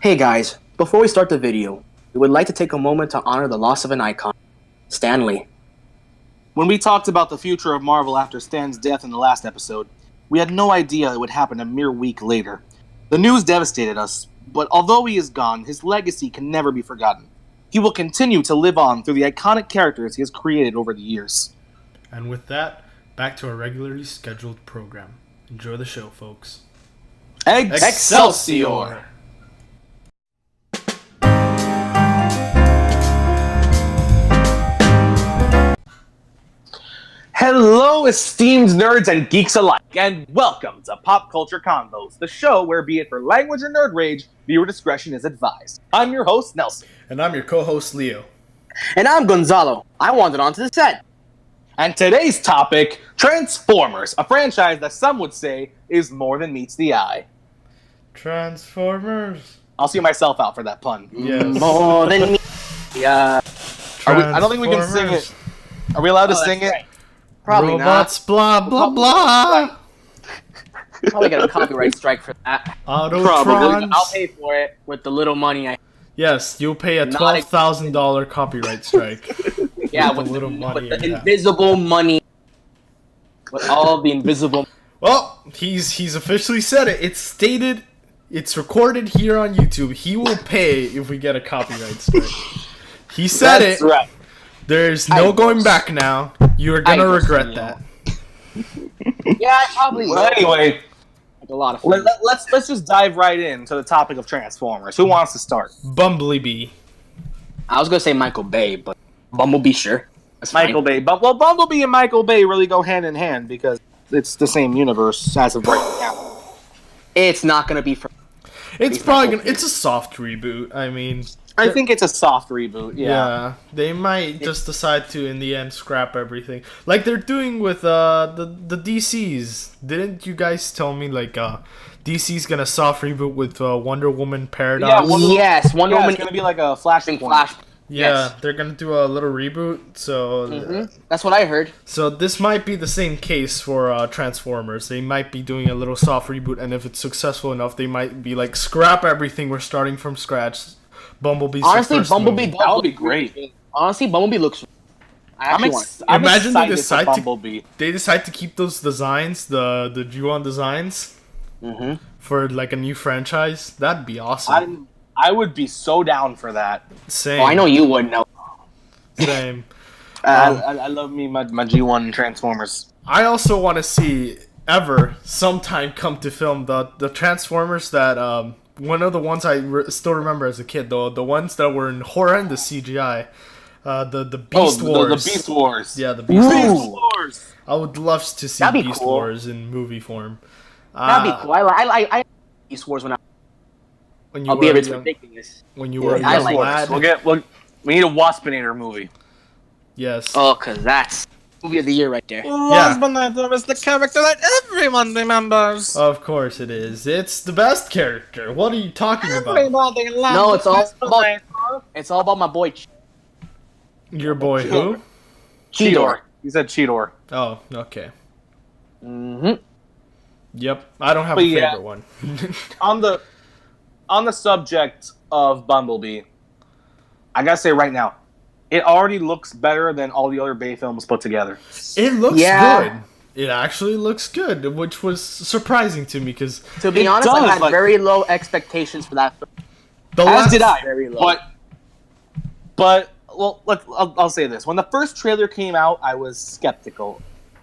Hey guys, before we start the video, we would like to take a moment to honor the loss of an icon, Stan Lee. When we talked about the future of Marvel after Stan's death in the last episode, we had no idea it would happen a mere week later. The news devastated us, but although he is gone, his legacy can never be forgotten. He will continue to live on through the iconic characters he has created over the years. And with that, back to our regularly scheduled program. Enjoy the show, folks. Excelsior! Hello, esteemed nerds and geeks alike, and welcome to Pop Culture Convos, the show where, be it for language or nerd rage, viewer discretion is advised. I'm your host, Nelson. And I'm your co-host, Leo. And I'm Gonzalo. I wandered onto the set. And today's topic, Transformers, a franchise that some would say is more than meets the eye. Transformers. I'll see myself out for that pun. Yes. More than me. Yeah. I don't think we can sing it. Are we allowed to sing it? Right. Probably Robots, blah, blah, blah. Probably get a copyright strike for that. Autotrons. I'll pay for it with the little money I. Yes, you'll pay a Not $12,000 copyright strike. Yeah, with the little money. with the yeah. invisible money. With all of the invisible. Well, he's officially said it. It's stated. It's recorded here on YouTube. He will pay if we get a copyright strike. He said That's it. right. There's no going back now. You're gonna regret that. Yeah, I probably will. Well, anyway, Like a lot of things. let's just dive right into the topic of Transformers. Who wants to start? Bumblebee. I was gonna say Michael Bay, but Bumblebee, sure. That's fine. Michael Bay. Well, Bumblebee and Michael Bay really go hand in hand because it's the same universe as of right now. It's not gonna be for. It's probably gonna. It's a soft reboot. I mean, I think it's a soft reboot. yeah. They might just decide to, in the end, scrap everything, like they're doing with the DCs. Didn't you guys tell me like DC's gonna soft reboot with Wonder Woman Paradox? Yes, Wonder Yeah, Woman it's gonna be like a Flashpoint. Flash. Yeah, Yes. they're gonna do a little reboot. So, That's what I heard. so this might be the same case for Transformers. They might be doing a little soft reboot, and if it's successful enough, they might be like, scrap everything. We're starting from scratch. Bumblebee's Honestly, the first Bumblebee. movie. That would be great. Honestly, Bumblebee looks. I'm Imagine they excited decide for to- Bumblebee. They decide to keep those designs, the Ju-on designs, for like a new franchise. That'd be awesome. I would be so down for that. Same. Oh, I know you would know. Same. I love me my G1 Transformers. I also want to see ever sometime come to film the Transformers that one of the ones I still remember as a kid, though, the ones that were in horrendous CGI. The Beast Wars. The Beast Wars. Yeah, the Beast Ooh. Wars. Wars. I would love to see That'd be Beast cool. Wars in movie form. That'd be cool. I Beast Wars when When you I'll be were able to young, ridiculous. when you were a I young like lad. We need a Waspinator movie. Yes. Oh, cause that's movie of the year right there. Waspinator is the character that everyone remembers. Of course it is. It's the best character. What are you talking about? Everybody loves No, it's all Waspinator. It's all about my boy Your boy who? Cheetor. You said Cheetor. Oh, okay. Mm-hmm. Yep. I don't have But a yeah. favorite one. On the subject of Bumblebee, I gotta say right now, it already looks better than all the other Bay films put together. It looks Yeah. good. It actually looks good, which was surprising to me because To be It honest, does, I had but- very low expectations for that. the As last did I. Very low. But well, I'll say this: when the first trailer came out, I was skeptical.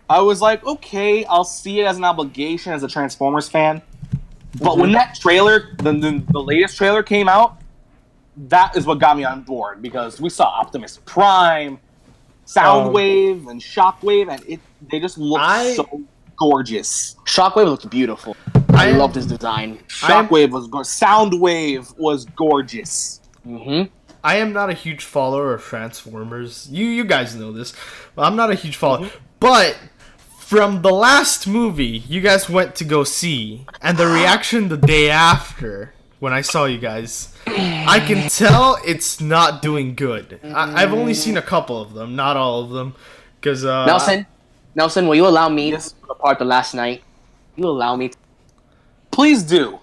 I was like, okay, I'll see it as an obligation as a Transformers fan. But when that trailer, the latest trailer came out, that is what got me on board because we saw Optimus Prime, Soundwave, and Shockwave, and they just look so gorgeous. Shockwave looked beautiful. I loved his design. Shockwave was gorgeous. Soundwave was gorgeous. Mm-hmm. I am not a huge follower of Transformers. You guys know this. But I'm not a huge follower. But from the last movie you guys went to go see, and the reaction the day after when I saw you guys, I can tell it's not doing good. I've only seen a couple of them, not all of them. Because Nelson, will you allow me to apart the last night? You allow me to... Please do.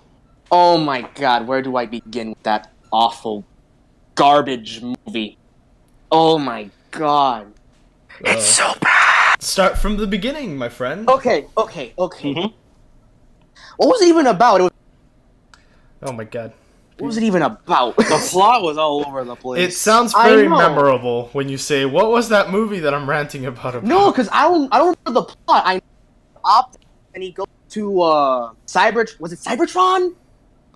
Oh my god, where do I begin with that awful garbage movie? Oh my god. It's so bad. Start from the beginning, my friend. Okay. Mhm. What was it even about? Oh my god. What was it even about? The plot was all over the place. It sounds I very know. memorable when you say, "What was that movie that I'm ranting about?" No, because I don't remember the plot. I opt and he goes to Was it Cybertron?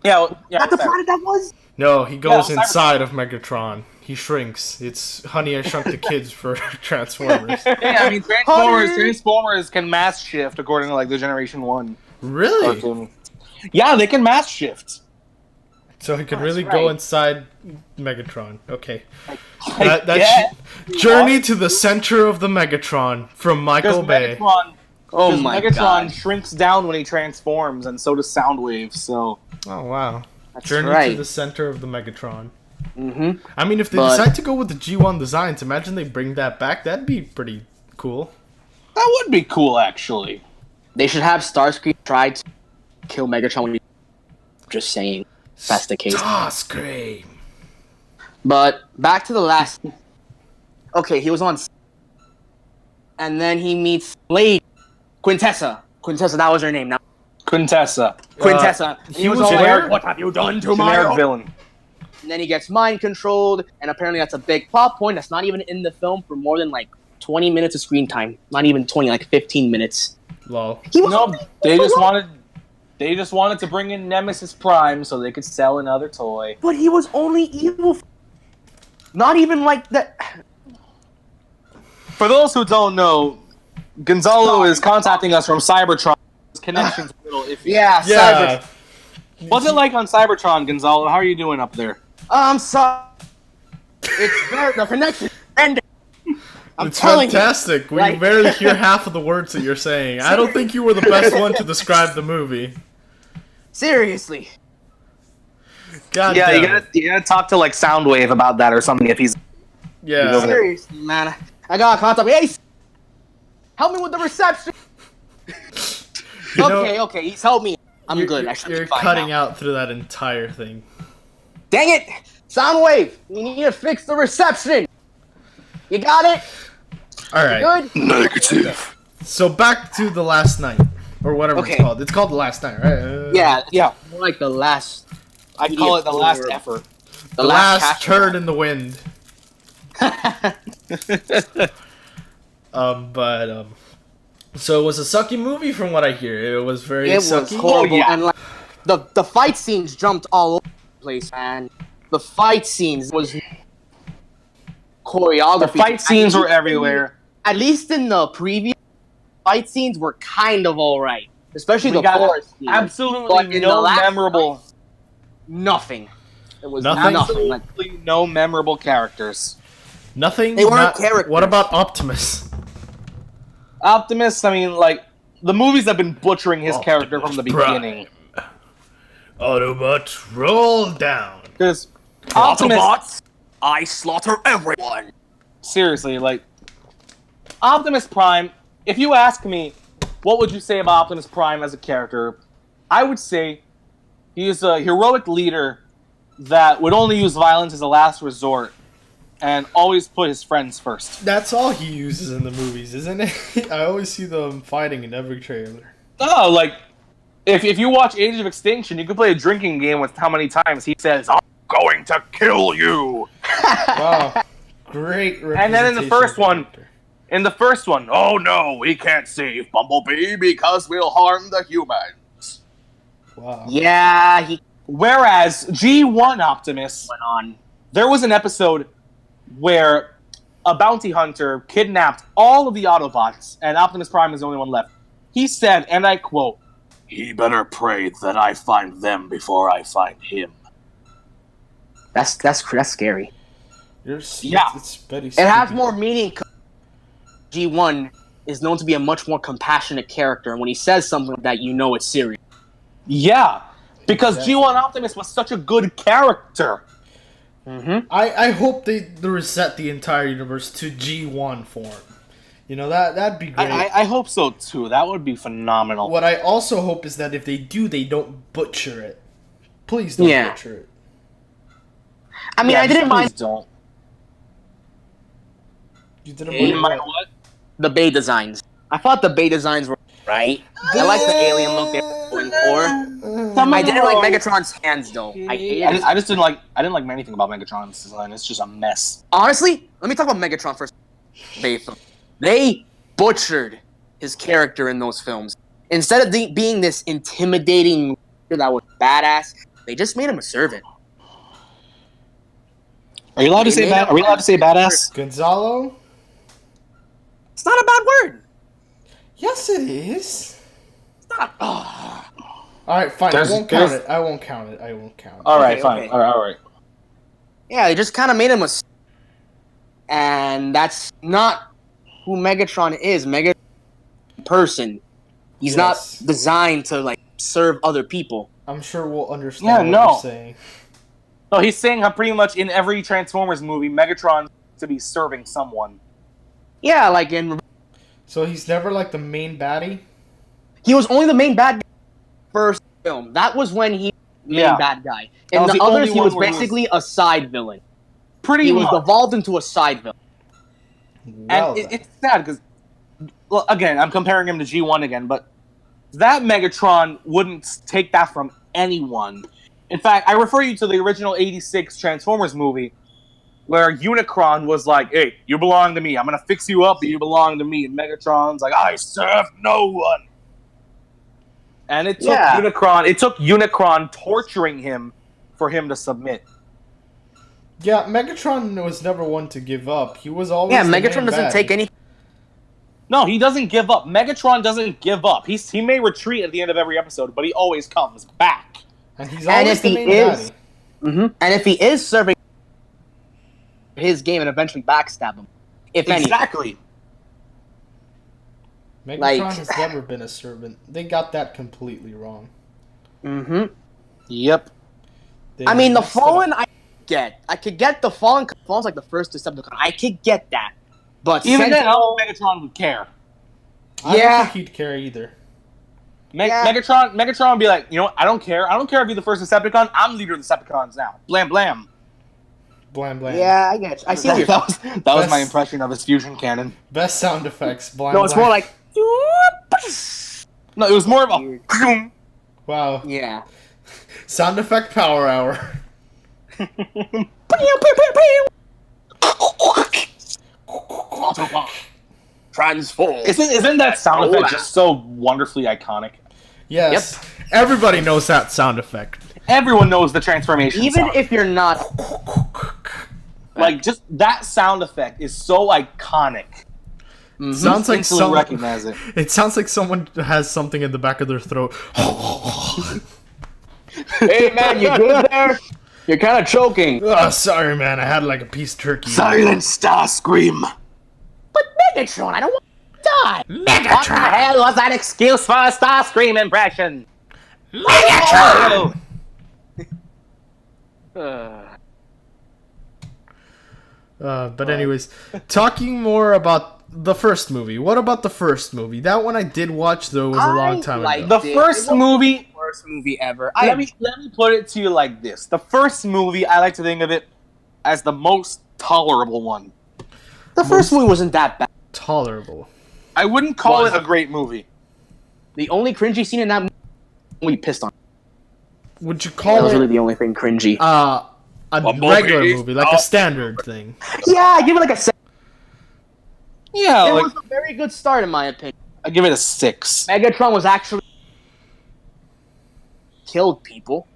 yeah. That the planet that was? No, he goes Yeah, inside of Megatron. He shrinks. It's Honey, I Shrunk the Kids for Transformers. Yeah, I mean Transformers can mass shift according to like the Generation 1 Really? cartoon. Yeah, they can mass shift. So he could That's really go right. inside Megatron. Okay. Yeah. That Journey to the Center of the Megatron from Michael Because Bay. Megatron, Oh because my Megatron god. shrinks down when he transforms, and so does Soundwave. So Oh wow. That's Journey to right. the Center of the Megatron. Mm-hmm. I mean, if they But- decide to go with the G1 designs, imagine they bring that back. That'd be pretty cool. that would be cool, actually. They should have Starscream try to kill Megatron when he... Just saying. That's the case. Starscream. But back to the last. Okay, he was on. And then he meets Lady Quintessa. Quintessa, that was her name. Now Quintessa, Quintessa. And he was where? What have you done to my? generic villain. And then he gets mind controlled, and apparently that's a big plot point that's not even in the film for more than like 20 minutes of screen time. Not even 20, like 15 minutes. Lol. He was No, they just wanted to bring in Nemesis Prime so they could sell another toy. but he was only evil. Not even like that. For those who don't know, Gonzalo is contacting us from Cybertron. His connection's a little iffy. Yeah, Yeah. What's it like on Cybertron, Gonzalo? How are you doing up there? I'm sorry. It's very the connection ended. I'm It's telling fantastic. We Like- barely hear half of the words that you're saying. I don't think you were the best one to describe the movie. you. Seriously. God Yeah, damn. you gotta talk to like Soundwave about that or something if he's. Yeah. over there. Seriously, man. I got contact. Hey, help me with the reception. You know, Okay, he's helped me. I'm you're, good. I should You're be fine cutting now. out through that entire thing. Dang it! Soundwave, you need to fix the reception. You got it? All right. Good? Negative. So back to the last night, or whatever Okay. it's called. It's called the last night, right? Yeah, Yeah, more like the last. I call it the last effort. The last cash turd in the wind. So it was a sucky movie from what I hear. It was very It was sucky. horrible, Oh, yeah. and like the fight scenes jumped all over the place, man. The fight scenes was choreography. The fight scenes were everywhere. At least in the previous fight scenes were kind of alright, especially We the got forest scenes. But absolutely in the no last memorable, Nothing. It was Nothing? nothing. Like, absolutely no memorable characters. Nothing. They weren't characters. What about Optimus? Optimus, I mean, like the movies have been butchering his character from the Prime. beginning. Autobots, roll down. Because Optimus, I slaughter everyone. seriously, like Optimus Prime. If you ask me, what would you say about Optimus Prime as a character? I would say he is a heroic leader that would only use violence as a last resort and always put his friends first. That's all he uses in the movies, isn't it? I always see them fighting in every trailer. No, like if you watch Age of Extinction, you can play a drinking game with how many times he says, "I'm going to kill you." Wow. Great And then in the representation first of the one- character. In the first one, oh no, we can't save Bumblebee because we'll harm the humans. Wow. Yeah, he Whereas G1 Optimus, went on. there was an episode where a bounty hunter kidnapped all of the Autobots, and Optimus Prime is the only one left. He said, and I quote, "He better pray that I find them before I find him." That's scary. Yeah. It's very It has spooky. more meaning. G1 is known to be a much more compassionate character, and when he says something like that, you know it's serious. Yeah, because Exactly. G1 Optimus was such a good character. Mm-hmm. I hope they reset the entire universe to G1 form. You know, that'd be great. I hope so too. That would be phenomenal. What I also hope is that if they do, they don't butcher it. Please don't Yeah. butcher it. I mean, I didn't mind Don't. You didn't You mind mind what? what? the Bay designs. I thought the Bay designs were right. I like the alien look they were going for. Some I of didn't them like are Megatron's hands though. I hated I it. just, I just didn't like. I didn't like anything about Megatron's design. It's just a mess. Honestly, let me talk about Megatron first. They butchered his character in those films. Instead of being this intimidating that was badass, they just made him a servant. Are you allowed to They say made bad? him- Are we allowed to say badass? Gonzalo? It's not a bad word. Yes, it is. It's not a. All right, fine. There's- I won't count there's- it. I won't count it. I won't count it. All right, Okay, fine. okay. All right. Yeah, they just kind of made him a. And that's not who Megatron is. Megatron person. He's Yes. not designed to like serve other people. I'm sure we'll understand Yeah, what no. you're saying. No, he's saying how pretty much in every Transformers movie, Megatron to be serving someone. Yeah, like in So he's never like the main baddie? he was only the main bad guy first film. That was when he main Yeah. bad guy. That In was the the others, only he one was where he was- basically a side villain. Pretty He was much. devolved into a side villain. Well, And it's sad because, well, again, I'm comparing him to G1 again, but that Megatron wouldn't take that from anyone. In fact, I refer you to the original '86 Transformers movie, where Unicron was like, "Hey, you belong to me. I'm gonna fix you up, but you belong to me." And Megatron's like, "I serve no one." And it took Yeah. Unicron. It took Unicron torturing him for him to submit. yeah, Megatron was never one to give up. He was always Yeah, the Megatron main doesn't baddie. take any. No, he doesn't give up. Megatron doesn't give up. He may retreat at the end of every episode, but he always comes back. And he's And always if the he main is- baddie. And if he is serving his game and eventually backstab him, if any. Exactly. Megatron like- has never been a servant. They got that completely wrong. Mm-hmm. Yep. They I mean, the messed it up. Fallen, I could get the Fallen. Fallen's like the first Decepticon. I could get that, but Even then, I Sentinel- don't think Megatron would care. I Yeah. don't think he'd care either. Yeah. Megatron would be like, you know what? I don't care. I don't care if you're the first Decepticon. I'm leader of the Decepticons now. Blam blam. Blam blam. Yeah, I get you. I see what That, you're. that was my Best- impression of his fusion cannon. Best sound effects. Blam No, it's blam. more like. No, it was more of a. Weird. Wow. Yeah. Sound effect power hour. Transform. Isn't that sound effect just so wonderfully iconic? Yes. Everybody knows that sound effect. Everyone knows the transformation. Even sound. if you're not. like just that sound effect is so iconic. Sounds like Instantly someone. recognize it. It sounds like someone has something in the back of their throat. Hey man, you good there? You're kind of choking. Oh, sorry, man. I had like a piece of turkey. Silent Starscream. But Megatron, I don't want to die. What the hell was that excuse for a Starscream impression? Megatron. But anyways, talking more about the first movie. What about the first movie? That one I did watch though. It was a long time ago. The first movie. Worst movie ever. Let me put it to you like this: the first movie, I like to think of it as the most tolerable one. The first movie wasn't that bad. Tolerable. I wouldn't call Was it a great movie. The only cringy scene in that movie, we pissed on. Would you That call was it really the only thing cringy. a movie regular is movie, like a standard thing? Yeah, I give it like a 7. Yeah, It like was a very good start in my opinion. I give it a 6. Megatron was actually killed people.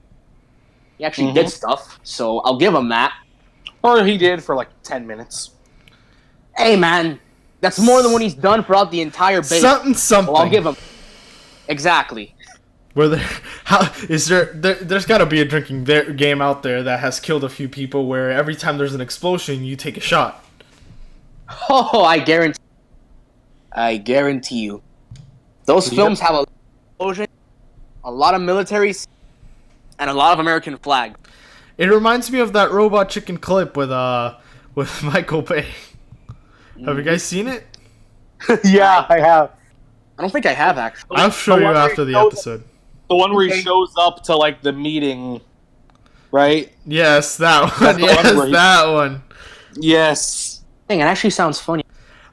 He actually Mm-hmm. did stuff, so I'll give him that. Or he did for like 10 minutes. Hey man, that's more than what he's done throughout the entire base. Something. Well, I'll give him. Exactly. Where there, how is there's got to be a drinking game out there that has killed a few people where every time there's an explosion you take a shot. Oh, I guarantee you. Those films have a explosion, a lot of military, and a lot of American flag. It reminds me of that Robot Chicken clip with Michael Bay. Have you guys seen it? Yeah, I have. I don't think I have actually. I'll show The you one where after he the shows- episode. The one where he Okay. shows up to like the meeting right? Yes, that one. That's the one Yes, where he- that one. Yes. Dang, it actually sounds funny.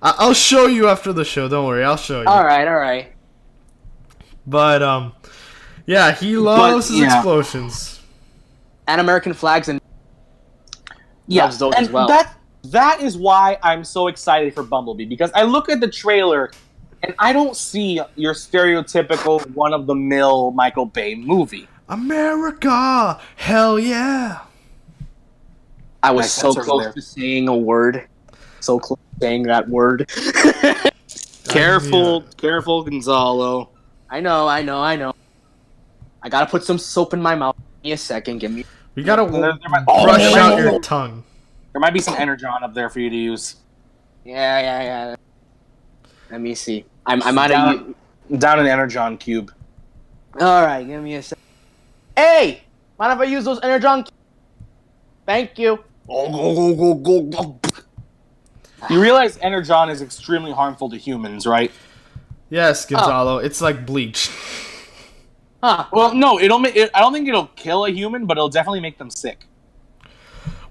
I'll show you after the show. Don't worry, I'll show you. All right. But yeah, he loves his yeah. explosions. And American flags and Yeah, loves those and as well. that is why I'm so excited for Bumblebee, because I look at the trailer and I don't see your stereotypical one-of-the-mill Michael Bay movie. America, hell yeah! I was Nice so answers close there. to saying a word. So close to saying that word. Careful, Gonzalo. I know. I gotta put some soap in my mouth. Give me a second. Give me. We gotta There might- brush there out might- your tongue. There might be some Energon up there for you to use. Yeah. Let me see. I might have. Down an Energon cube. All right, give me a second. Hey, mind if I use those Energon? Thank you. You realize Energon is extremely harmful to humans, right? Yes, Gonzalo, it's like bleach. Huh? Well, no, I don't think it'll kill a human, but it'll definitely make them sick.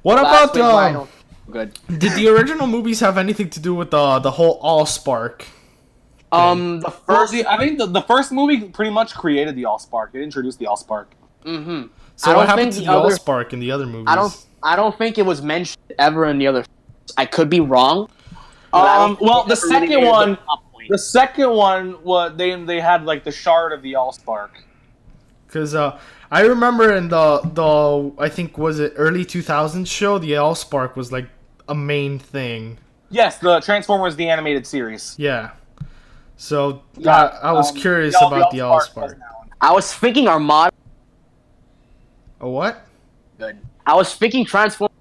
What Last about week, why I don't- Good. did the original movies have anything to do with the whole Allspark? The Well, first. I think the first movie pretty much created the Allspark. It introduced the Allspark. Mm-hmm. So I what don't happened think to the the other- Allspark in the other movies? I don't think it was mentioned ever in the other. I could be wrong. but I don't think Well, they the ever really second made it one, a plot point. the second one was they had like the shard of the Allspark. Because I remember in the I think was it early 2000s show, the Allspark was like a main thing. Yes, the Transformers the animated series. Yeah. So Yeah, I was curious the about the Allspark was Allspark. now- I was thinking Armada. A what? Good. I was thinking Transformers.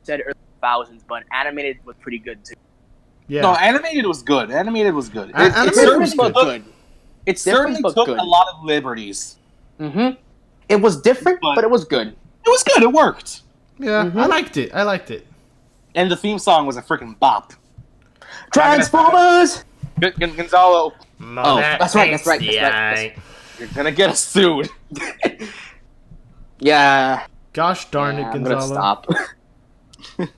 Said early thousands, but animated was pretty good too. Yeah. No, animated was good. Animated was good. Animated certainly was good. took- It certainly Different, but took good. a lot of liberties. Mm-hmm. It was different, But- but it was good. It was good. It worked. Yeah, Mhm. I liked it. And the theme song was a freaking bop. Transformers. Gonzalo, Oh, that's right. you're gonna get us sued. Yeah. Gosh darn it, I'm gonna Gonzalo. stop.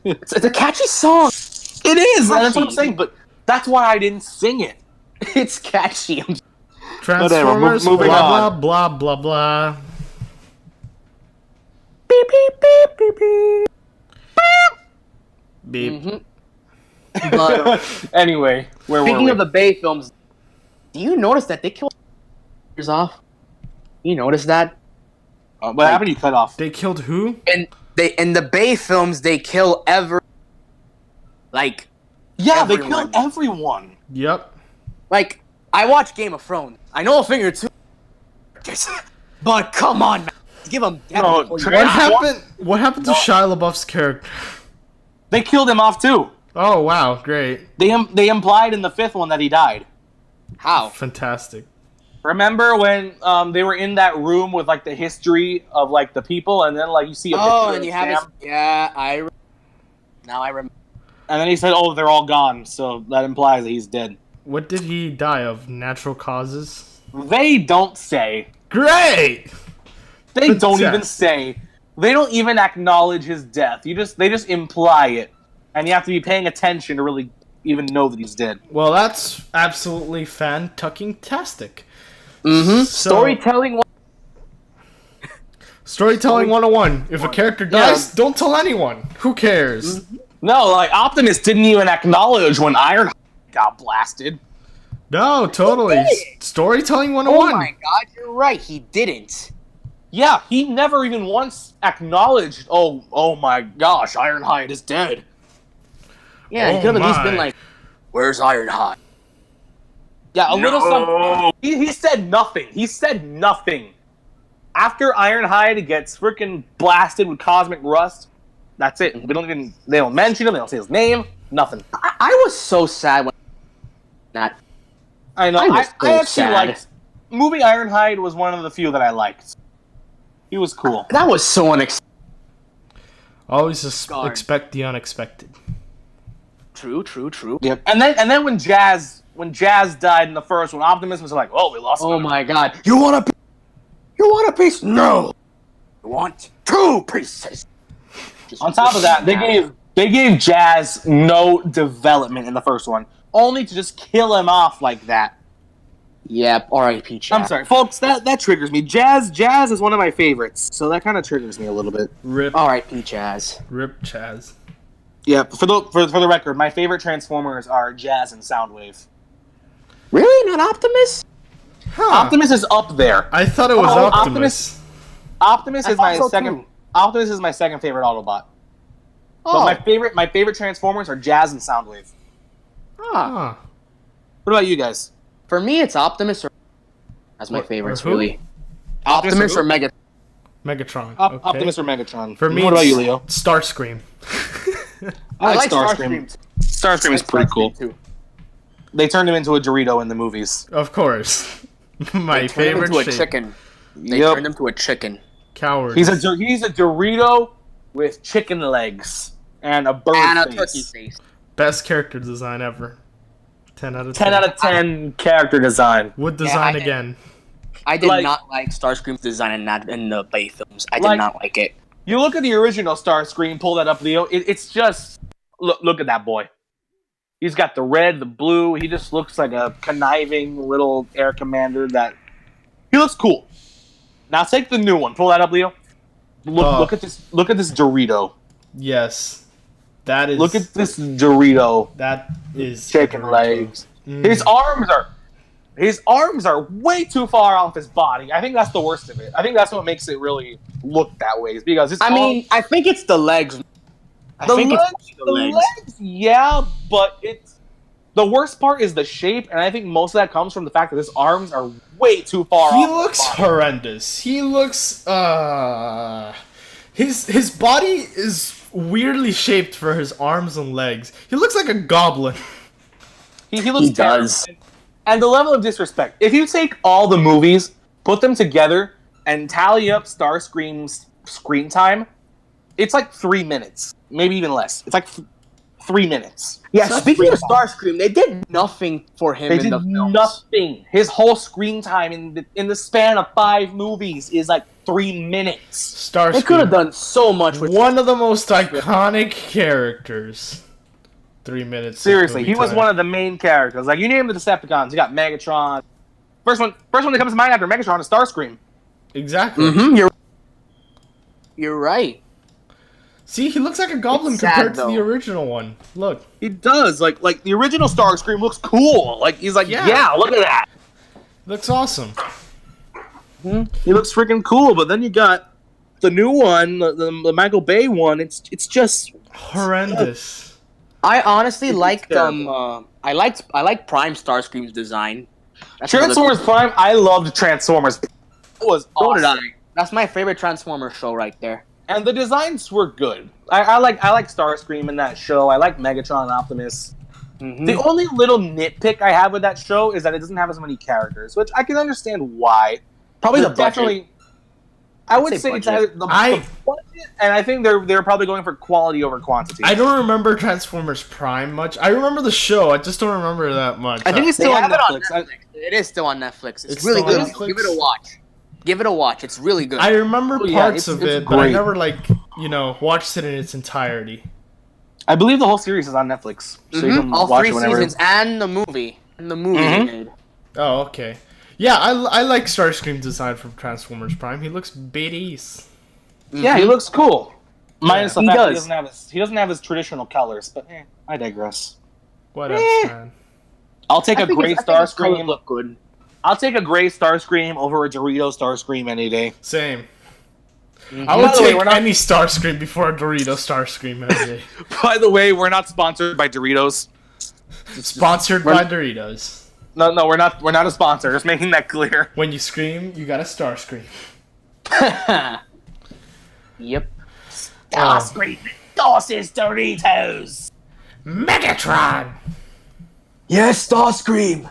it's a catchy song. It is. That's what I'm Catchy. saying. But that's why I didn't sing it. It's catchy. Transformers, moving blah, on. blah, blah, blah, blah. Beep beep beep beep beep. Beep. Mm-hmm. But Anyway, where were speaking we? of the Bay films, do you notice that they killed years off? You notice that? What happened? You cut off. They killed who? And they in the Bay films they kill like Yeah, they everyone. killed everyone. Yep. like I watch Game of Thrones. I know a thing or two, but come on, man. Give them death No, before you Trey- What die. happened? What happened to Shia LaBeouf's character? They killed him off too. Oh wow, great, They implied in the fifth one that he died. How? fantastic. Remember when they were in that room with like the history of like the people, and then like you see a Oh, picture and of you have his, Sam, yeah. Now I remember. and then he said, "Oh, they're all gone," so that implies that he's dead. What did he die of? Natural causes? They don't say. Great. They don't even Fantastic. say. They don't even acknowledge his death. They just imply it, and you have to be paying attention to really even know that he's dead. Well, that's absolutely fan-tucking-tastic. Mm-hmm. So- Storytelling. Storytelling 101. If a character dies, don't tell anyone. Who cares? No, like Optimus didn't even acknowledge when Ironhide got blasted. No, totally. Storytelling Oh 101. my god, you're right. He didn't. Yeah, he never even once acknowledged. Oh my gosh, Ironhide is dead. Yeah, he Oh could have at least my. been like, "Where's Ironhide?" Yeah, a little something. He said nothing. He said nothing. After Ironhide gets freaking blasted with cosmic rust, that's it. They don't mention him. They don't say his name. Nothing. I was so sad when that. I know. I was so I actually sad. liked. Movie Ironhide was one of the few that I liked. He was cool. That was so unexpected. Always Guard. expect the unexpected. True. Yep. And then when Jazz died in the first one, Optimus was like, "Oh, we lost." Oh my god. You want a piece? No. You want true precision. On top of that, they gave Jazz no development in the first one, only to just kill him off like that. Yep, R.I.P. Chad. I'm sorry, folks. That triggers me. Jazz is one of my favorites, so that kind of triggers me a little bit. Rip. R.I.P. Jazz. Rip Chaz. Yeah, for the record, my favorite Transformers are Jazz and Soundwave. Really? Not Optimus? Huh. Optimus is up there. I thought it was Oh, Optimus. Optimus I is thought my so, second. too. Optimus is my second favorite Autobot. Oh. But my favorite Transformers are Jazz and Soundwave. Huh. What about you guys? For me, it's Optimus or... That's my Or favorites, who? really. Optimus Optimus or or Mega... Megatron. Okay. Optimus or Megatron? For me, what about it's you, Leo? Starscream. I like Starscream. Starscream. Starscream is pretty cool. Too. They turned him into a Dorito in the movies. Of course. My They turned him favorite into a shape. chicken. They Yep. turned him to a chicken. Coward. He's a Dorito with chicken legs and a bird And a face. turkey face. Best character design ever. 10 out of 10. 10 out of 10 character design. Would design I- again. I did Like- not like Starscream's design in the Bay films. I did Like- not like it. You look at the original Starscream, pull that up, Leo. It's just look at that boy. He's got the red, the blue. He just looks like a conniving little air commander. That he looks cool. Now take the new one. Pull that up, Leo. Look at this. Look at this Dorito. Yes. That is. Look at this Dorito. That is. Chicken legs. Mm. His arms are way too far off his body. I think that's the worst of it. I think that's what makes it really look that way. Is because his I mean, I think it's the legs. I the think legs, it's the legs, yeah, but it's the worst part is the shape, and I think most of that comes from the fact that his arms are way too far He off. looks his body. horrendous. He looks. His body is weirdly shaped for his arms and legs. He looks like a goblin. He looks He terrible. does. And the level of disrespect. If you take all the movies, put them together, and tally up Starscream's screen time, it's like 3 minutes, maybe even less. It's like 3 minutes. Yeah, Such speaking of screen time. Starscream, they did nothing for him They in did the films. nothing. His whole screen time in the span of 5 movies is like 3 minutes. Starscream. They could have done so much with one of the most iconic characters. 3 minutes. of Seriously, movie he was time. one of the main characters. Like you name the Decepticons, you got Megatron. First one that comes to mind after Megatron is Starscream. Exactly. Mm-hmm. You're right. See, he looks like a goblin It's sad, compared to though. the original one. Look. He does. Like the original Starscream looks cool. Like he's like, Yeah. yeah look at that. Looks awesome. He looks freaking cool. But then you got the new one, the Michael Bay one. It's just Horrendous. I honestly It's liked terrible. I liked Prime Starscream's design. That's another- Transformers Prime. I loved Transformers. It was So did I. awesome. That's my favorite Transformers show right there. And the designs were good. I like Starscream in that show. I like Megatron and Optimus. Mhm. The only little nitpick I have with that show is that it doesn't have as many characters, which I can understand why. Probably the But budget. definitely. I would say say it's budget. either the budget, and I think they're probably going for quality over quantity. I don't remember Transformers Prime much. I remember the show. I just don't remember that much. I think it's They still on have it on Netflix. Netflix. It is still on Netflix. It's It's really still good. on Netflix? Give it a watch. Give it a watch. It's really good. I remember Oh, yeah, parts of it's it, but I great. never watched it in its entirety. I believe the whole series is on Netflix, so you Mhm. can All watch 3 it whenever. seasons and the movie. And the movie Mhm. they made. Oh, okay. Yeah, I like Starscream's design from Transformers Prime. He looks badass. Yeah, he looks cool. Minus the He fact that does. he doesn't have his traditional colors, but I digress. What else, Eh. man? I'll take a gray I think his colors Starscream. look good. I'll take a gray Starscream over a Dorito Starscream any day. Same. Mhm. I would By the way, take we're not- any Starscream before a Dorito Starscream any day. By the way, we're not sponsored by Doritos. Sponsored by Doritos. No, we're not. We're not a sponsor. Just making that clear. When you scream, you got a Starscream. Yep. Starscream endorses Doritos. Megatron! Yes, Starscream.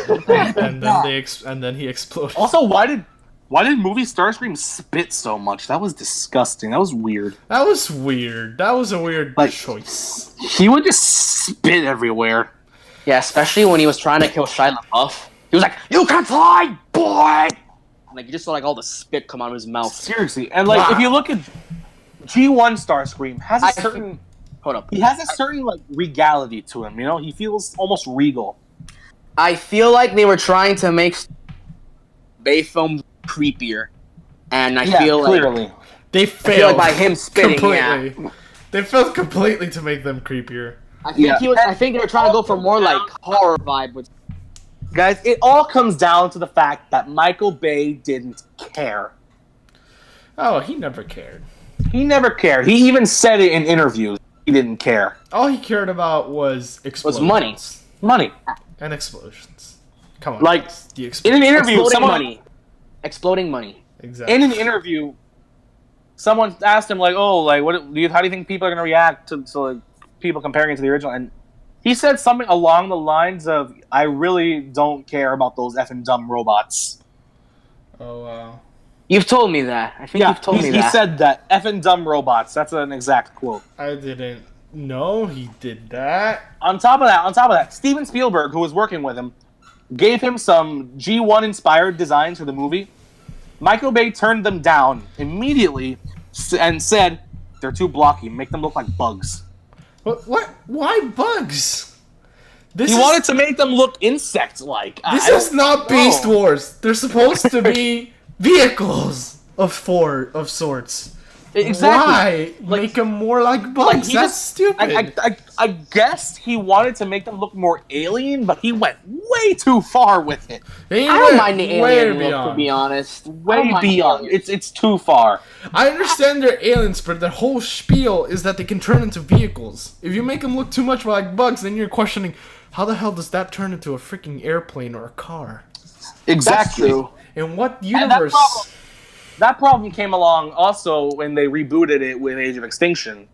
And then and then he exploded. Also, why did movie Starscream spit so much? That was disgusting. That was weird. That was weird. That was a weird Like- choice. He would just spit everywhere. Yeah, especially when he was trying to kill Shia LaBeouf. He was like, "You can fly, boy." Like you just saw like all the spit come out of his mouth. Seriously, and like Wow. if you look at G1 Starscream, has a I- certain Hold up. he has a certain like regality to him. You know, he feels almost regal. I feel like they were trying to make Bay films creepier, and I feel like clearly. They I feel failed like by him spitting, completely. yeah. They failed completely to make them creepier. I think Yeah. I think they were trying to go for more like horror vibe with. Guys, it all comes down to the fact that Michael Bay didn't care. Oh, he never cared. He never cared. He even said it in interviews. He didn't care. All he cared about was explosions. money. Money. And explosions. Come on. Like, guys. The In explosions. an interview, Exploding money. Exactly. in an interview, someone asked him like, "Oh, like, how do you think people are gonna react to like people comparing it to the original?" And he said something along the lines of, "I really don't care about those effing dumb robots." Oh, wow. You've told me that. I think you've told me he that. said that effing dumb robots. That's an exact quote. I didn't know he did that. On top of that, Steven Spielberg, who was working with him, gave him some G1 inspired designs for the movie. Michael Bay turned them down immediately and said, "They're too blocky. Make them look like bugs." What? Why bugs? This He is, wanted to make them look insect-like. This I is don't not know. Beast Wars. They're supposed to be vehicles of sorts. Exactly. Why make them more like bugs? he That's just- stupid. I guess he wanted to make them look more alien, but he went way too far with it. They I don't went mind the way alien look, beyond. to be honest. I don't Way mind the beyond. alien. It's too far. I understand they're aliens, but their whole spiel is that they can turn into vehicles. If you make them look too much like bugs, then you're questioning, how the hell does that turn into a freaking airplane or a car? Exactly. true. In what And universe? that problem came along also when they rebooted it with Age of Extinction.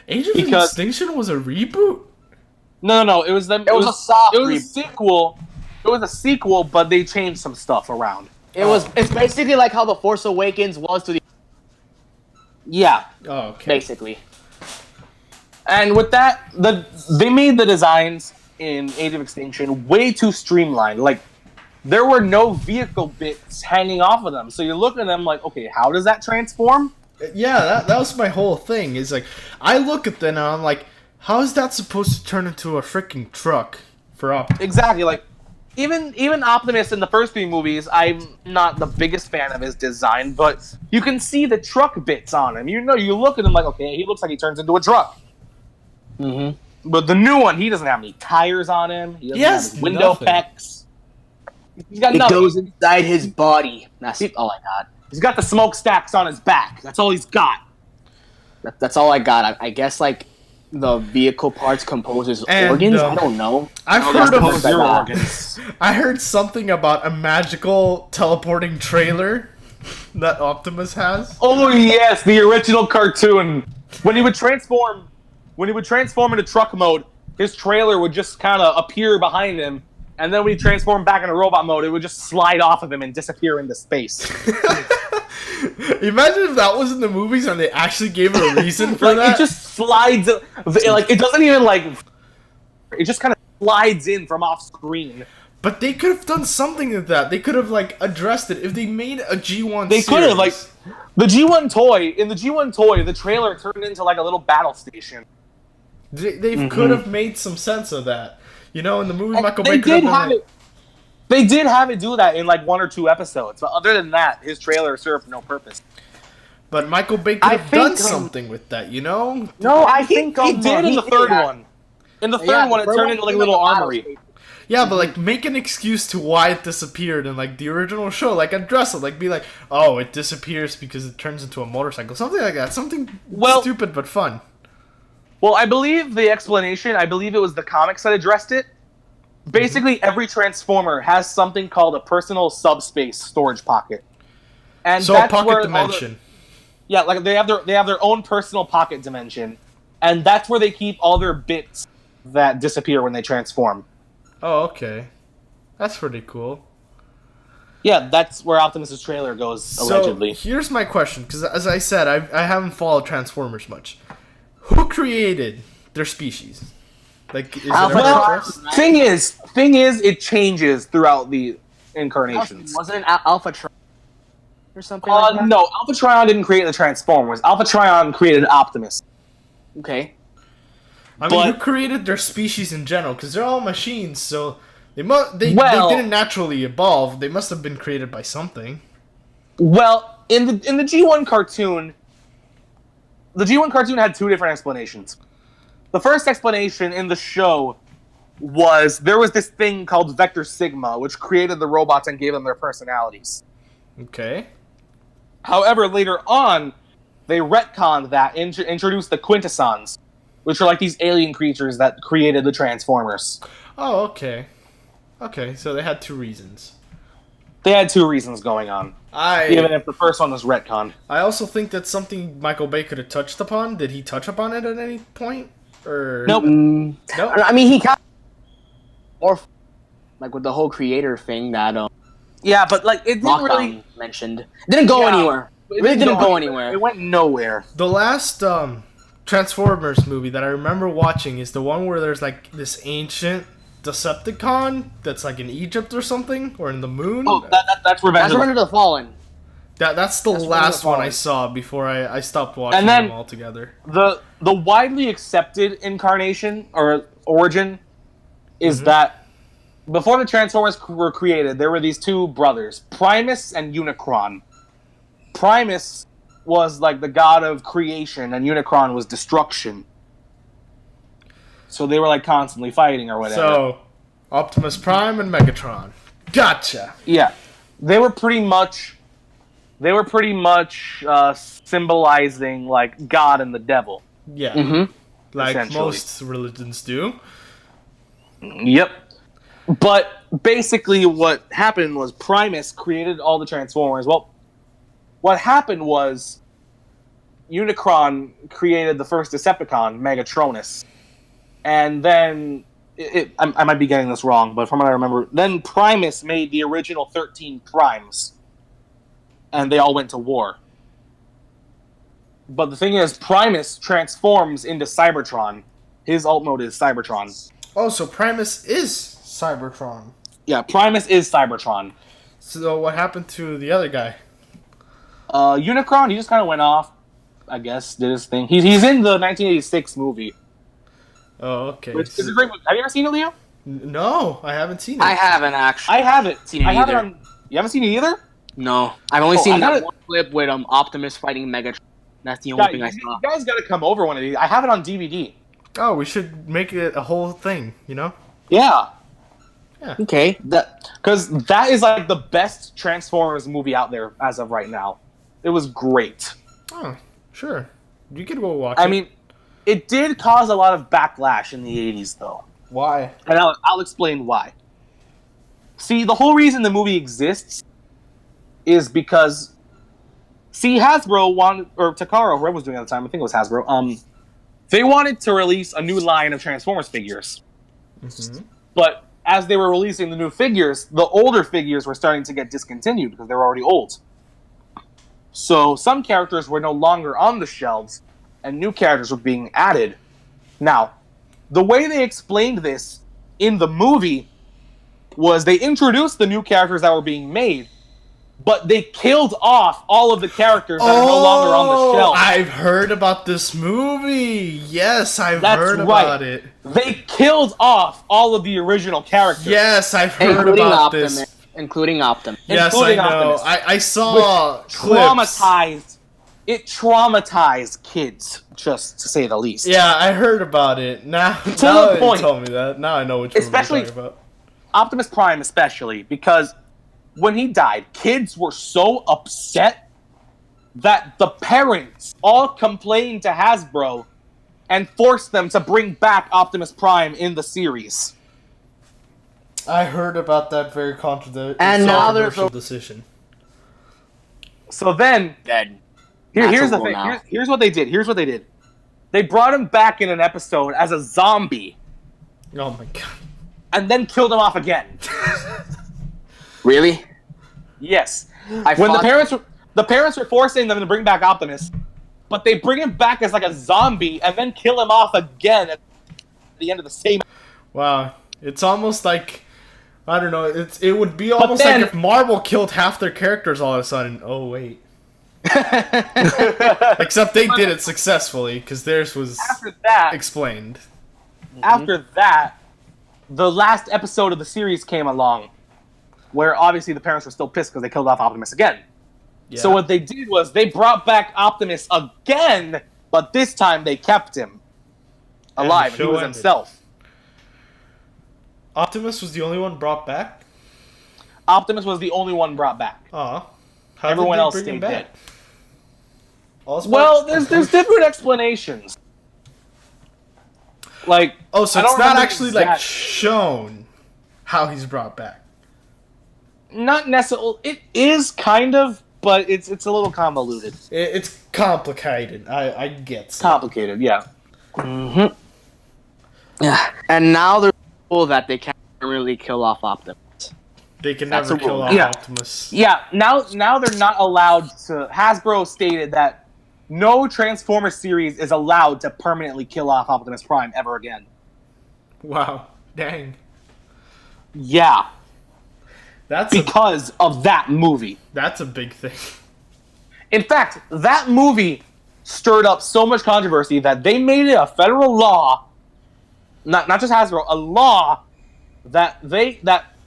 Age of because- Extinction was a reboot? No. It was them. It was a soft It was a reboot. sequel. It was a sequel, but they changed some stuff around. It's basically like how The Force Awakens was to the Yeah. Oh, okay. basically. And with that, they made the designs in Age of Extinction way too streamlined. Like, there were no vehicle bits hanging off of them. So you look at them like, okay, how does that transform? Yeah, that was my whole thing. Is like, I look at them and I'm like, how is that supposed to turn into a freaking truck for Optimus? Exactly. Like, even Optimus in the first three movies, I'm not the biggest fan of his design, but you can see the truck bits on him. You know, you look at him like, okay, he looks like he turns into a truck. Mm-hmm. But the new one, he doesn't have any tires on him. He doesn't Yes, have his window nothing. pecs. He's got It nothing. goes inside his body. That's all I got. He's got the smokestacks on his back. That's all he's got. That's all I got. I guess like the vehicle parts compose his And, organs. I don't know. I've That's heard the of zero that. organs. I heard something about a magical teleporting trailer that Optimus has. Oh yes, the original cartoon. When he would transform into truck mode, his trailer would just kind of appear behind him, and then when he transformed back into robot mode, it would just slide off of him and disappear into space. Imagine if that was in the movies and they actually gave a reason for Like that. it just slides, like it doesn't even like. It just kind of slides in from off screen. But they could have done something with that. They could have like addressed it if they made a G1. They could have like series. the G1 toy. In the G1 toy, the trailer turned into like a little battle station. They could have made some sense of that. You know, in the movie, Michael They Bay could did have have done it. They did have it do that in like 1 or 2 episodes, but other than that, his trailer served no purpose. But Michael Bay could I have done think, something with that, you know? No, I He think did in the third one. In the third one, it turned into like a little armory. Yeah, but like make an excuse to why it disappeared in like the original show, like address it, like be like, oh, it disappears because it turns into a motorcycle, something like that, something stupid but fun. Well, I believe the explanation. I believe it was the comics that addressed it. Basically, every Transformer has something called a personal subspace storage pocket, and So a that's pocket where all dimension. yeah, like they have their own personal pocket dimension, and that's where they keep all their bits that disappear when they transform. Oh, okay, that's pretty cool. Yeah, that's where Optimus's trailer goes allegedly. So here's my question, because as I said, I haven't followed Transformers much. Who created their species? Like, is it Alpha ever Tronic. addressed? Thing is, it changes throughout the incarnations. Wasn't it Alpha Trion or something like that? No, Alpha Trion didn't create the Transformers. Alpha Trion created Optimus. Okay. I mean, But- who created their species in general? Because they're all machines, so they they Well- didn't naturally evolve. They must have been created by something. Well, in the G1 cartoon, the G1 cartoon had two different explanations. The first explanation in the show was there was this thing called Vector Sigma, which created the robots and gave them their personalities. Okay. However, later on, they retconned that and introduced the Quintessons, which are like these alien creatures that created the Transformers. Oh, okay. Okay, so they had two reasons. They had two reasons going on, even if the first one was retconned. I also think that's something Michael Bay could have touched upon. Did he touch upon it at any point? Or Nope. No. I mean, he kind of, or like with the whole creator thing that Yeah, but like it didn't Lockdown really. mentioned. It didn't go Yeah. anywhere. It really didn't go anywhere. It went nowhere. The last Transformers movie that I remember watching is the one where there's like this ancient Decepticon that's like in Egypt or something, or in the moon. Oh, that's Revenge. That's of the- Revenge of the Fallen. That's the That's last one I Fallen. saw before I stopped watching And then- them altogether. The widely accepted incarnation or origin is that before the Transformers were created, there were these two brothers, Primus and Unicron. Primus was like the god of creation, and Unicron was destruction. So they were like constantly fighting or whatever. So, Optimus Prime and Megatron. Gotcha. Yeah, they were pretty much symbolizing like God and the devil. Yeah. Mm-hmm. Like Essentially. most religions do. Yep. But basically, what happened was Primus created all the Transformers. Well, what happened was Unicron created the first Decepticon, Megatronus, and then I might be getting this wrong, but from what I remember, then Primus made the original 13 Primes, and they all went to war. But the thing is, Primus transforms into Cybertron. His ult mode is Cybertron. Oh, so Primus is Cybertron. Yeah, Primus is Cybertron. So what happened to the other guy? Unicron, he just kind of went off, I guess, did his thing. He's in the 1986 movie. Oh, okay. Which is a great movie. Have you ever seen it, Leo? No, I haven't seen it. I haven't actually. I haven't. Seen it I haven't either. on, you haven't seen it either? No, I've only Oh, I seen that gotta- one clip with Optimus fighting Megatron. That's the only thing I You saw. guys gotta come over one of these. I have it on DVD. Oh, we should make it a whole thing, you know? Yeah. Okay. Because that is like the best Transformers movie out there as of right now. It was great. Oh, sure. You could go watch it. I mean, it did cause a lot of backlash in the 80s, though. why? And I'll explain why. See, the whole reason the movie exists is because, see, Hasbro wanted, or Takara, whoever was doing it at the time, I think it was Hasbro, they wanted to release a new line of Transformers figures. Mm-hmm. But as they were releasing the new figures, the older figures were starting to get discontinued because they were already old. So some characters were no longer on the shelves, and new characters were being added. Now, the way they explained this in the movie was they introduced the new characters that were being made, but they killed off all of the characters that are no longer on the shelf. I've heard about this movie. Yes, I've That's heard right. about it. They killed off all of the original characters. Yes, I've heard Including about Optimus. this. Including Optimus. Yes, I Including know. Optimus. I saw clips. Traumatized. It traumatized kids, just to say the least. Yeah, I heard about it. Now, the now you point. told me that. Now I know which movie Especially- you're talking about. Optimus Prime especially, because when he died, kids were so upset that the parents all complained to Hasbro and forced them to bring back Optimus Prime in the series. I heard about that very controversial And now there's a- decision. So then, Dead. here's the Natural thing. now. Here's what they did. Here's what they did. They brought him back in an episode as a zombie, Oh my god. and then killed him off again. Really? Yes. I When thought- the parents were forcing them to bring back Optimus, but they bring him back as like a zombie and then kill him off again at the end of the same. Wow. It's almost like I don't know. It would be almost then- like if Marvel killed half their characters all of a sudden. Oh wait. Except they did it successfully because theirs was After that, explained. after that, the last episode of the series came along, where obviously the parents were still pissed because they killed off Optimus again. Yeah. So what they did was they brought back Optimus again, but this time they kept him And alive. the He show was ended. himself. Optimus was the only one brought back. Optimus was the only one brought back. Aw. How Everyone did they else bring him stayed back? dead. Allspice? Well, there's different explanations. Like, Oh, so I it's don't not remember actually like exact- shown how he's brought back. not necessarily. It is kind of, but it's a little convoluted. It's complicated. I get it. Complicated, yeah. Yeah. And now they're cool that they can't really kill off Optimus. They can That's never a rule. kill off Yeah. Optimus. Yeah, now they're not allowed to. Hasbro stated that no Transformers series is allowed to permanently kill off Optimus Prime ever again. Wow. Dang. Yeah, That's a, because of that movie. that's a big thing. In fact, that movie stirred up so much controversy that they made it a federal law, not just Hasbro, a law that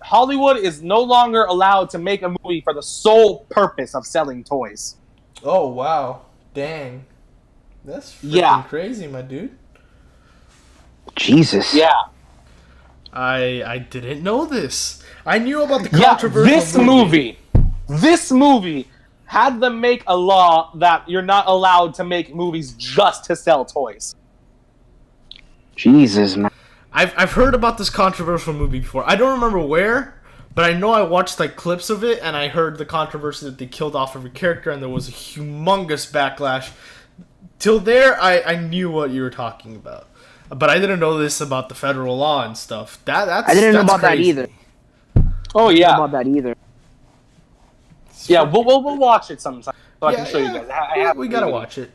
Hollywood is no longer allowed to make a movie for the sole purpose of selling toys. Oh, wow. Dang. That's freaking Yeah. crazy, my dude. Jesus. Yeah. I didn't know this. I knew about the Yeah, controversial this movie had them make a law that you're not allowed to make movies just to sell toys. Jesus, man. I've heard about this controversial movie before. I don't remember where, but I know I watched like clips of it, and I heard the controversy that they killed off every character, and there was a humongous backlash. Till there, I knew what you were talking about, but I didn't know this about the federal law and stuff. That's I didn't know that's about that crazy. either. Oh I didn't know yeah, about that either. yeah. We'll watch it sometime so I Yeah, can show you yeah. guys. I have we gotta watch it.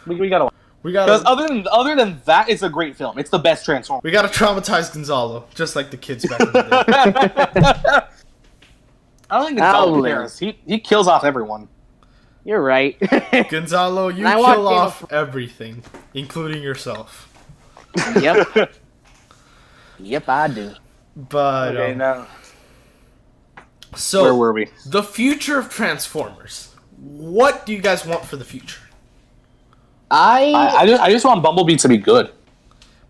We gotta watch. We Because gotta other than that, it's a great film. It's the best Transformers. we gotta traumatize Gonzalo, just like the kids back in the day. I don't think Gonzalo Howling. cares. He kills off everyone. You're right. Gonzalo, you And I watched kill Game off of- everything, including yourself. Yep. Yep, I do. But now so where were we? the future of Transformers. What do you guys want for the future? I just want Bumblebee to be good.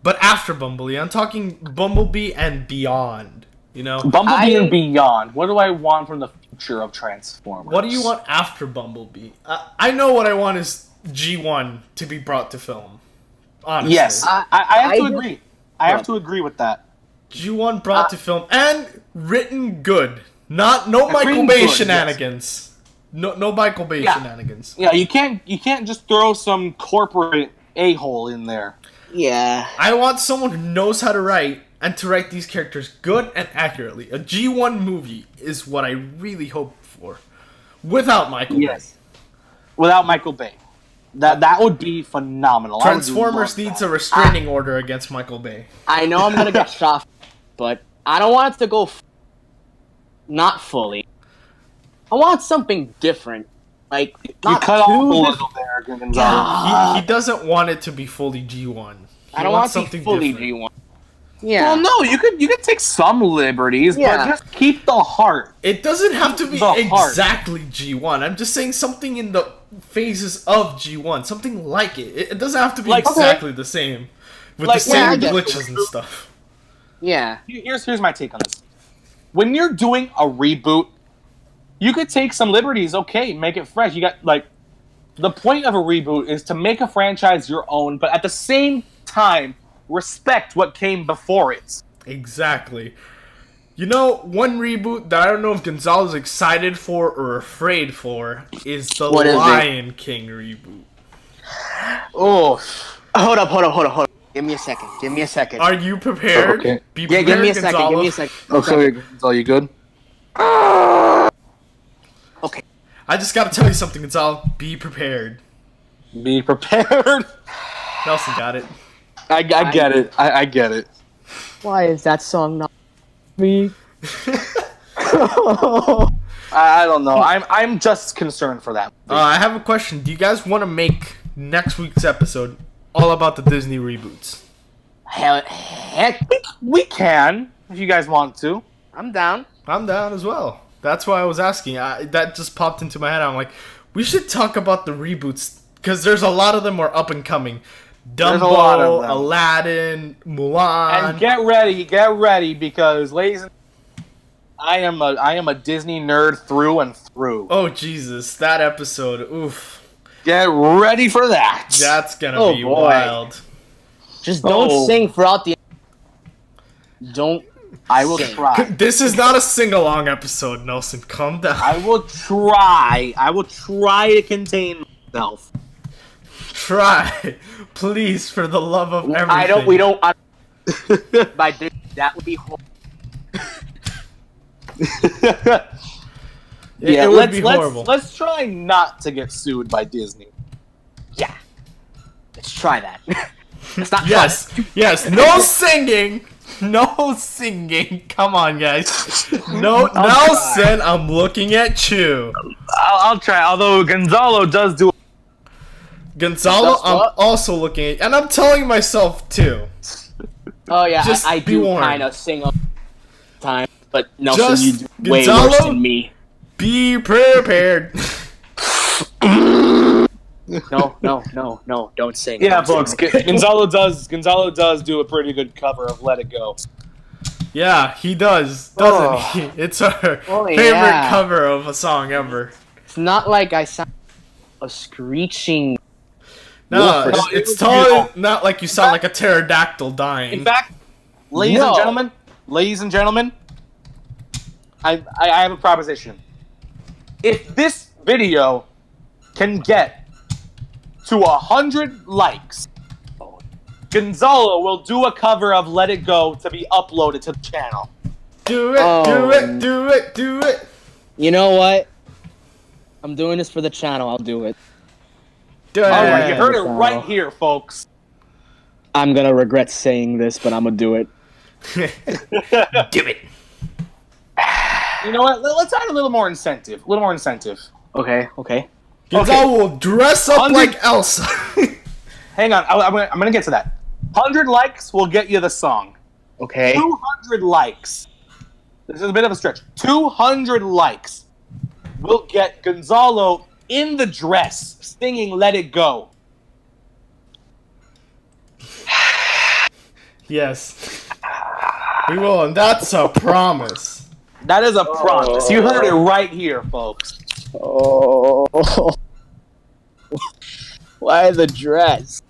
But after Bumblebee, I'm talking Bumblebee and beyond. You know, Bumblebee and beyond. What do I want from the future of Transformers? what do you want after Bumblebee? I know what I want is G1 to be brought to film. Honestly, Yes, I have to I- agree. I have to agree with that. G1 brought to film and written good. Not no Michael written Bay good, yes. shenanigans. No Michael Bay Yeah. shenanigans. Yeah, you can't just throw some corporate a-hole in there. Yeah. I want someone who knows how to write and to write these characters good and accurately. A G1 movie is what I really hope for. Without Michael Bay. Without Michael Bay. That would be phenomenal. I would Transformers love needs that. a restraining order against Michael Bay. I know I'm gonna get shot, but I don't want it to go not fully. I want something different. Like, You not cut off a too little there, Gonzalo. He doesn't want it to be fully G1. He I don't wants want it to be fully different. G1. Yeah. Well, no, you could take some liberties, Yeah. but just keep the heart. It doesn't have to be The heart. exactly G1. I'm just saying something in the phases of G1. Something like it. It doesn't have to be Like, okay. exactly the same. With Like, the yeah, same I get glitches and stuff. Yeah. Here's my take on this. When you're doing a reboot, you could take some liberties, okay, make it fresh. You got, like, the point of a reboot is to make a franchise your own, but at the same time, respect what came before it. Exactly. You know, one reboot that I don't know if Gonzalo's excited for or afraid for is the What is it? Lion King reboot. Oh, Hold up. Give me a second. Are you prepared? Okay. Be Yeah, prepared, give me a second. Gonzalo. Give me a second. are you good? Okay. I just gotta tell you something, Gonzalo. Be prepared. Be prepared. Nelson got it. I get it. I get it. Why is that song not me? I don't know. I'm just concerned for that. I have a question. Do you guys want to make next week's episode all about the Disney reboots? Heck, We can, if you guys want to. I'm down. I'm down as well. That's why I was asking. That just popped into my head. I'm like, we should talk about the reboots because there's a lot of them are up and coming. There's a lot of Dumbo, them. Aladdin, Mulan. And get ready, because ladies and I am a Disney nerd through and through. Oh Jesus, that episode. Oof. Get ready for that. That's gonna Oh, be boy. wild. Just don't Oh. sing throughout the. Don't. I will sing. try. This is not a sing-along episode, Nelson. Calm down. I will try. I will try to contain myself. Try, please, for the love of everything. I don't. We don't. By this, that would be horrible. It would be horrible. Let's try not to get sued by Disney. Yeah. Let's try that. Let's not. Yes, yes. No singing. No singing. Come on, guys. No, Nelson. I'm looking at you. I'll try. Although Gonzalo does do. Gonzalo, That's I'm what? also looking at, and I'm telling myself too. Oh yeah, Just I be do warned. kind of sing all the time, but Nelson, Just you do way Gonzalo? worse than me. Be prepared. No, don't sing. Yeah, Don't folks. sing. Gonzalo does do a pretty good cover of "Let It Go." Yeah, he does, doesn't he? It's our Oh, favorite yeah. cover of a song ever. It's not like I sound a screeching. No, Wolf or it's, something. it's totally not like you sound like a pterodactyl dying. In fact, ladies No. and gentlemen, I have a proposition. If this video can get to 100 likes, Gonzalo will do a cover of "Let It Go" to be uploaded to the channel. Do it, Oh. do it, do it, do it. You know what? I'm doing this for the channel. I'll do it. Do it. All right, you heard it Gonzalo. right here, folks. I'm gonna regret saying this, but I'm gonna do it. Do it. You know what? Let's add a little more incentive. Okay. Gonzalo will dress up 100 like Elsa. Hang on, I'm gonna get to that. 100 likes will get you the song. Okay. 200 likes. This is a bit of a stretch. 200 likes will get Gonzalo in the dress singing "Let It Go." Yes. We will, and that's a promise. That is a promise. You heard it right here, folks. Oh. Why the dress?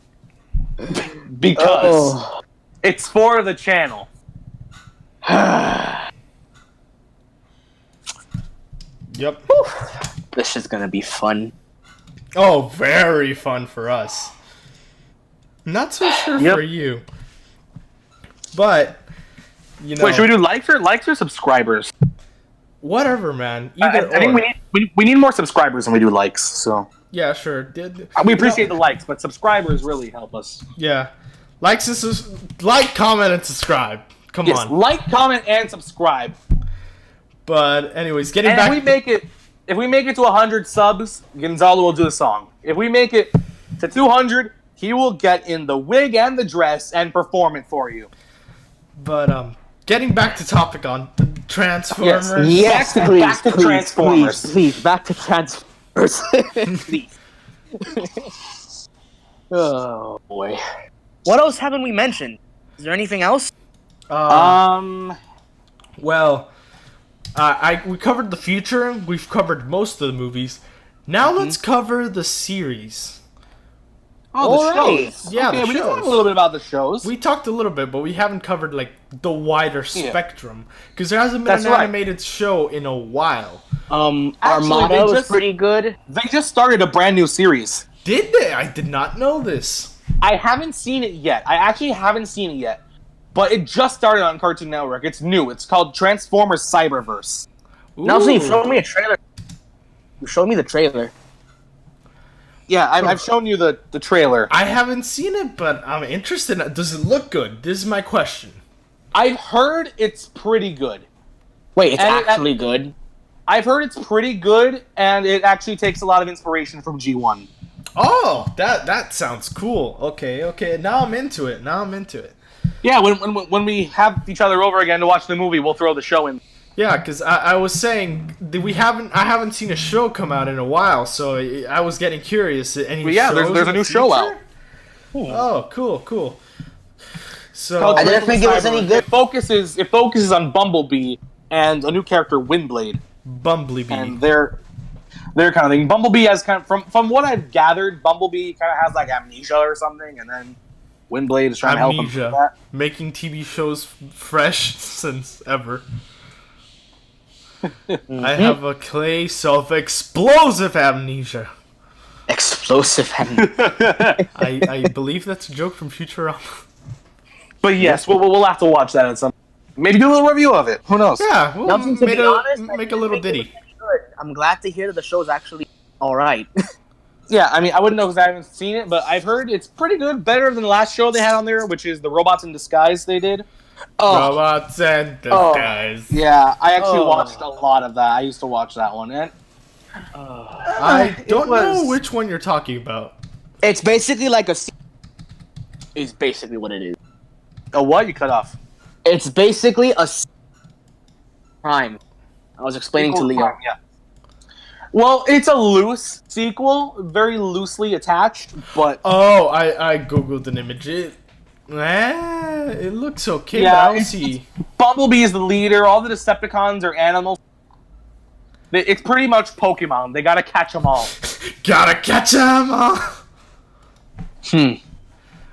Because Oh. it's for the channel. Yep. This is gonna be fun. Oh, very fun for us. Not so sure Yep. for you. But, you know, Wait, should we do likes or subscribers? whatever, man. I Either think or. we need more subscribers than we do likes. So Yeah, sure. Did we appreciate the likes, but subscribers really help us. Yeah. Like, comment, and subscribe. Come Yes, on. like, comment, and subscribe. But anyways, getting And back. if we make it to 100 subs, Gonzalo will do the song. If we make it to 200, he will get in the wig and the dress and perform it for you. But getting back to topic on Transformers. Yes, Back to- please, back to please, Transformers. Please, back to Transformers. Please. Oh boy. What else haven't we mentioned? Is there anything else? Well, we covered the future. We've covered most of the movies. Now let's cover the series. Oh, the Alright. shows. Yeah, okay, the we can talk shows. a little bit about the shows. We talked a little bit, but we haven't covered like the wider Yeah. spectrum because there hasn't been That's an right. animated show in a while. Actually, Armada they was just- pretty good. They just started a brand new series. Did they? I did not know this. I haven't seen it yet. I actually haven't seen it yet. But it just started on Cartoon Network. It's new. It's called Transformers Cyberverse. Nelson, you Ooh. showed me a trailer. You showed me the trailer. Yeah, I've shown you the trailer. I haven't seen it, but I'm interested. Does it look good? This is my question. I've heard it's pretty good. Wait, it's And actually good. I've heard it's pretty good, and it actually takes a lot of inspiration from G1. Oh, that sounds cool. Okay. Now I'm into it. Yeah, when we have each other over again to watch the movie, we'll throw the show in. Yeah, because I was saying that I haven't seen a show come out in a while, so I was getting curious. Any But yeah, shows there's a in new the show future? out. Oh, cool. So Called I didn't Triple think it was Cyber. any good. It focuses on Bumblebee and a new character, Windblade, Bumblebee. and their kind of thing. Bumblebee has kind of from what I've gathered, Bumblebee kind of has like amnesia or something, and then Windblade is trying to help him Amnesia. with that. Making TV shows fresh since ever. I have a clay self-explosive amnesia. Explosive. I believe that's a joke from Futurama. But yes, we'll have to watch that at some. Maybe do a little review of it. Who knows? Yeah, we'll Nothing to make be a, honest, I make a didn't little think it ditty. was any good. I'm glad to hear that the show's actually all right. Yeah, I mean, I wouldn't know because I haven't seen it, but I've heard it's pretty good, better than the last show they had on there, which is the Robots in Disguise they did. Oh, Robots and Oh. disguise. Yeah, I actually Oh. watched a lot of that. I used to watch that one, and I don't know was- which one you're talking about. it's basically like a. Is basically what it is. oh, what you cut off? It's basically a crime. I was explaining to Leo. Yeah. Well, it's a loose sequel, very loosely attached, but Oh, I googled an image. It looks okay, Yeah, but I don't it's- see. Bumblebee is the leader. All the Decepticons are animals. It's pretty much Pokemon. They gotta catch them all. Gotta catch 'em all. Hmm.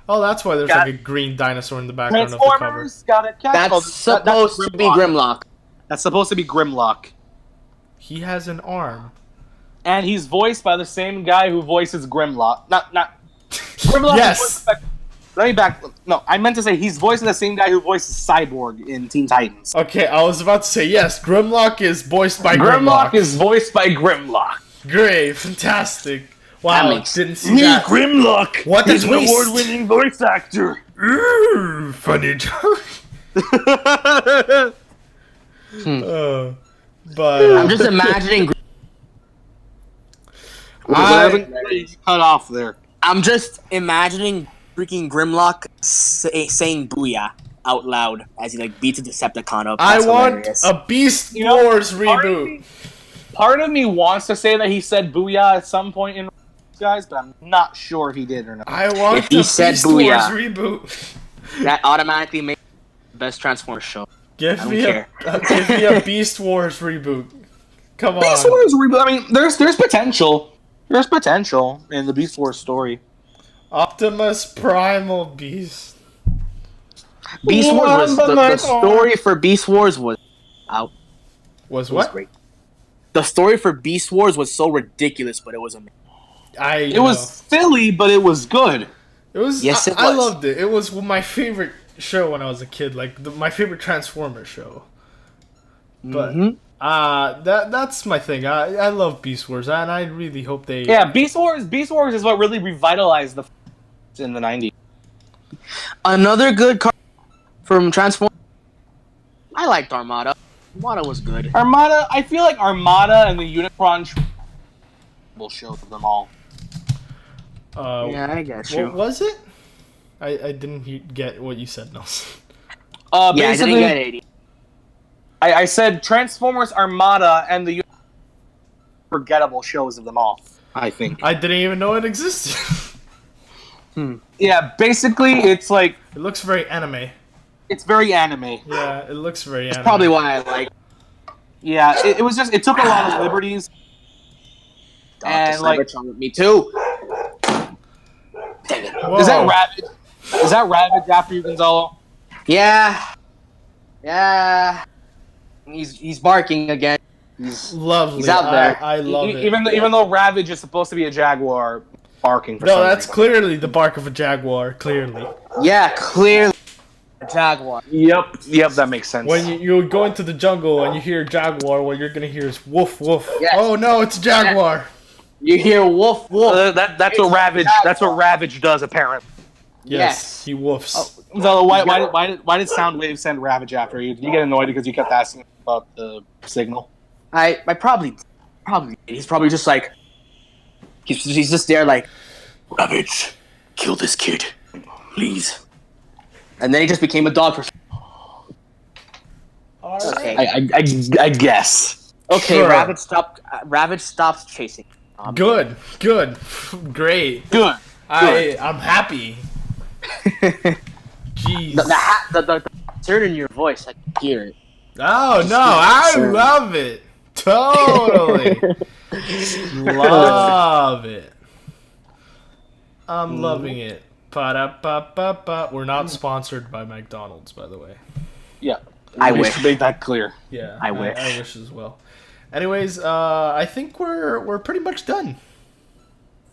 Oh, that's why there's Got- like a green dinosaur in the background of the cover. Transformers gotta catch. That's oh, supposed to be Grimlock. That's supposed to be Grimlock. He has an arm. And he's voiced by the same guy who voices Grimlock. Not Grimlock. Yes. Is voiced by, let me back. No, I meant to say he's voicing the same guy who voices Cyborg in Teen Titans. Okay, I was about to say yes. Grimlock is voiced by Grimlock Grimlock. is voiced by Grimlock. Great, fantastic. That Wow, makes- didn't see that. Grimlock. What a is an twist. award-winning voice actor. Ooh, funny joke. But I'm just imagining. You cut off there. I'm just imagining freaking Grimlock saying "booyah" out loud as he like beats a Decepticon up. I That's want hilarious. a Beast You know, Wars part of reboot. Part of me wants to say that he said "booyah" at some point in guys, but I'm not sure if he did or not. I want If he the said Beast booyah. Wars reboot. That automatically makes the best Transformers show. Give I don't me care. give me a Beast Wars reboot. Come on. Beast Wars reboot. I mean, there's potential. There's potential in the Beast Wars story. Optimus Primal Beast. Beast Wars was the story for Beast Wars was out. Was It was what? great. The story for Beast Wars was so ridiculous, but it was amazing. It was silly, but it was good. It was. Yes, it I was. loved it. It was my favorite show when I was a kid. Like my favorite Transformer show. But Mhm. that's my thing. I love Beast Wars, and I really hope they. Yeah, Beast Wars. Beast Wars is what really revitalized the in the '90s. Another good car from Transformers. I liked Armada. Armada was good. Armada. I feel like Armada and the Unicron will show them all. Yeah, I get What you. was it? I didn't get what you said, Nelson. Yeah, I Basically, didn't get it. I said Transformers, Armada, and the forgettable shows of them all. I think. I didn't even know it existed. Yeah, basically, it's like It looks very anime. it's very anime. Yeah, it looks very anime. Probably why I like. Yeah, it was just it took a lot of liberties. And, like- Cybertron with me too. Damn it. Whoa. Is that Ravage? Is that Ravage after you, Gonzalo? Yeah. Yeah. He's barking again. Lovely. He's out there. I love it. Even though Ravage is supposed to be a jaguar barking for No, some that's reason. clearly the bark of a jaguar. Clearly, Yeah, clearly a jaguar. Yep, that makes sense. when you go into the jungle and you hear a jaguar, what you're gonna hear is woof woof. Yes. Oh no, it's a jaguar. You hear woof woof. That's what Ravage. That's what Ravage does apparently. Yes, Yes. he woofs. Gonzalo, why did Soundwave send Ravage after you? Did you get annoyed because you kept asking? about the signal? I probably he's probably just like he's just there like Ravage, kill this kid, please. And then he just became a dog for. Okay. I guess. Okay, Sure. Ravage stops chasing. Good. Great. Good. I'm happy. Jeez. The turn in your voice, I can hear it. Oh no, I love it. Totally. Love it. I'm loving it. Pa-da-pa-pa-pa. We're not sponsored by McDonald's, by the way. Yeah. I We wish. should make that clear. Yeah, I wish. I wish as well. Anyways, I think we're pretty much done.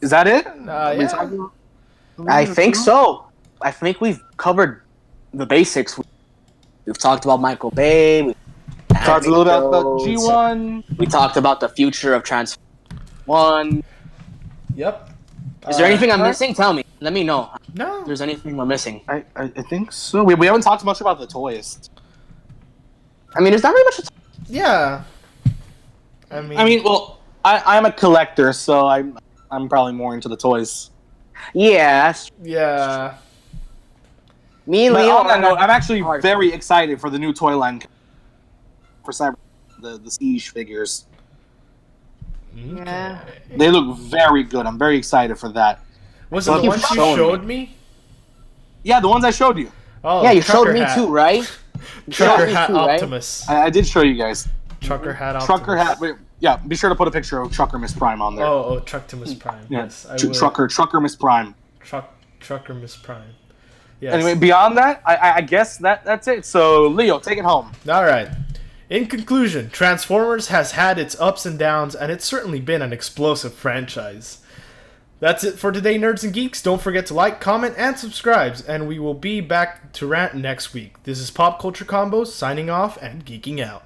Is that it? Yeah. I think so. I think we've covered the basics. We've talked about Michael Bay. We Talked a little bit about G1. We talked about the future of Transformers 1. Yep. Is there anything I'm missing? Tell me. Let me know No. if there's anything we're missing. I think so. We haven't talked much about the toys. I mean, is that very much? Yeah. I mean, Well, I'm a collector, so I'm probably more into the toys. Yeah. yeah. Me and But Leo. on that note, I'm actually hard. very excited for the new toy line for Cyber, the Siege figures. Yeah. They look very good. I'm very excited for that. Was it the Keep ones you showing showed me? Yeah, the ones I showed you. Oh, Yeah, you showed trucker me hat. too, right? You showed Trucker me hat too, right? Optimus. I did show you guys. Trucker hat Optimus. Trucker hat. Wait, yeah, be sure to put a picture of Trucker Miss Prime on there. Oh, Tructimus Prime. Yeah. Yes, I will. Trucker Miss Prime. Trucker Miss Prime. Yes. Anyway, beyond that, I guess that's it. So, Leo, take it home. All right. In conclusion, Transformers has had its ups and downs, and it's certainly been an explosive franchise. That's it for today, Nerds and Geeks. Don't forget to like, comment, and subscribe, and we will be back to rant next week. This is Pop Culture Combos signing off and geeking out.